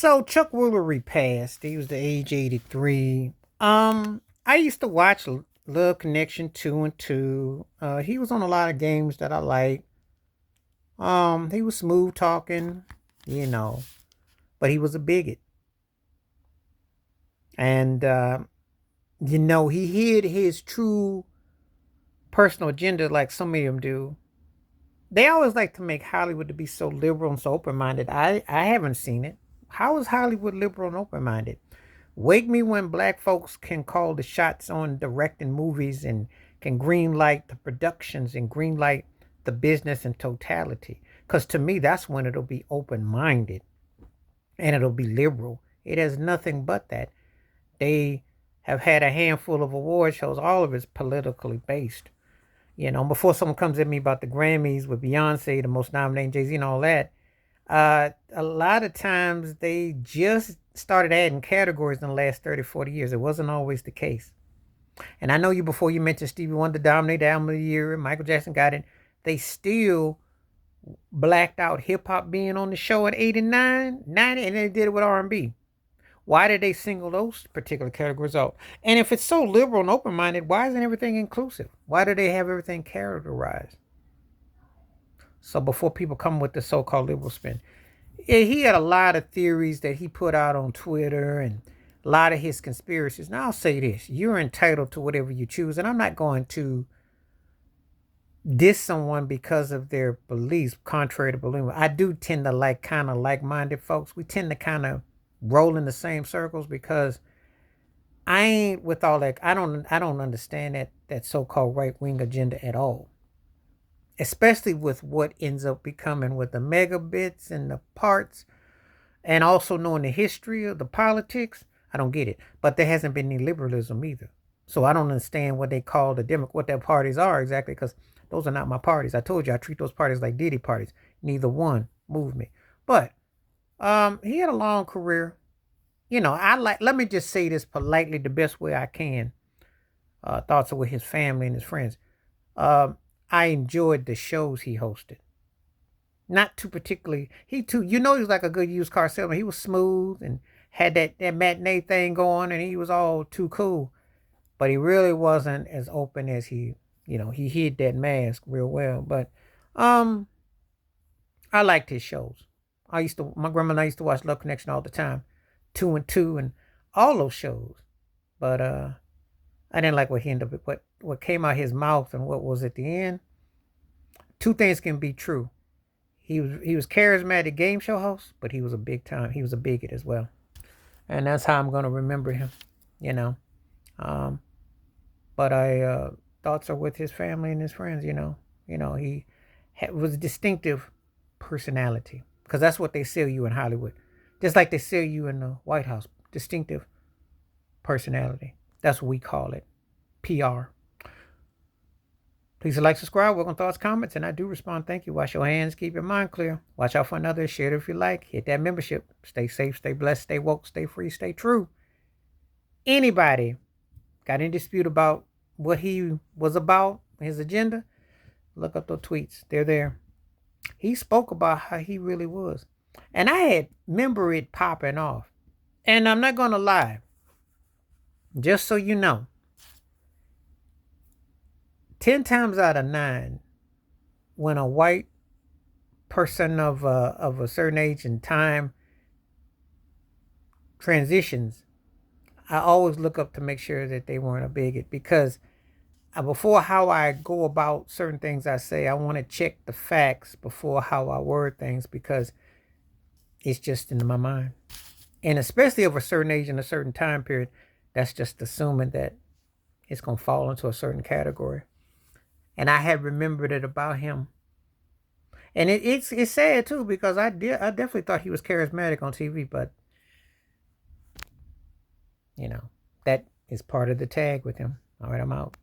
So Chuck Woolery passed. He was the age 83. I used to watch Love Connection 2 and 2. He was on a lot of games that I like. He was smooth talking, you know, but he was a bigot. And he hid his true personal agenda like some of them do. They always like to make Hollywood to be so liberal and so open minded. I haven't seen it. How is Hollywood liberal and open minded? Wake me when black folks can call the shots on directing movies and can green light the productions and green light the business in totality. Because to me, that's when it'll be open minded and it'll be liberal. It has nothing but that. They have had a handful of award shows, all of it's politically based. Before someone comes at me about the Grammys with Beyonce, the most nominated, Jay Z, and all that, a lot of times they just started adding categories in the last 30, 40 years. It wasn't always the case. And I know you before you mentioned Stevie Wonder dominated album of the year, Michael Jackson got it. They still blacked out hip hop being on the show at 89, 90, and they did it with R&B. Why did they single those particular categories out? And if it's so liberal and open minded, why isn't everything inclusive? Why do they have everything categorized? So before people come with the so called liberal spin, he had a lot of theories that he put out on Twitter and a lot of his conspiracies. Now, I'll say this: you're entitled to whatever you choose, and I'm not going to diss someone because of their beliefs, contrary to belief. I do tend to like kind of like minded folks. We tend to kind of roll in the same circles because I ain't with all that. I don't understand that so called right wing agenda at all, especially with what ends up becoming with the megabits and the parts, and also knowing the history of the politics. I don't get it, but there hasn't been any liberalism either. So I don't understand what they call what their parties are exactly, because those are not my parties. I told you I treat those parties like Diddy parties. Neither one moved me. But he had a long career. Let me just say this politely, the best way I can. Thoughts are with his family and his friends. I enjoyed the shows he hosted. Not too particularly. He was like a good used car salesman. He was smooth and had that matinee thing going, and he was all too cool. But he really wasn't as open as he hid that mask real well. But um, I liked his shows. My grandma and I used to watch Love Connection all the time, 2 and 2, and all those shows. But I didn't like what he ended up, what came out his mouth and what was at the end. Two things can be true. He was charismatic game show host, but he was a bigot as well, and that's how I'm gonna remember him. You know, um, but I thoughts are with his family and his friends. He was a distinctive personality because that's what they sell you in Hollywood, just like they sell you in the White House. Distinctive personality. That's what we call it. PR. Please like, subscribe, welcome thoughts, comments, and I do respond. Thank you. Wash your hands, keep your mind clear. Watch out for another. Share it if you like. Hit that membership. Stay safe, stay blessed, stay woke, stay free, stay true. Anybody got any dispute about what he was about, his agenda? Look up those tweets. They're there. He spoke about how he really was. And I had remember it popping off. And I'm not going to lie. Just so you know, 10 times out of 9, when a white person of a certain age and time transitions, I always look up to make sure that they weren't a bigot, because before how I go about certain things I say, I want to check the facts before how I word things, because it's just in my mind. And especially of a certain age and a certain time period, that's just assuming that it's going to fall into a certain category. And I had remembered it about him. And it's sad too, because I definitely thought he was charismatic on TV, but that is part of the tag with him. All right, I'm out.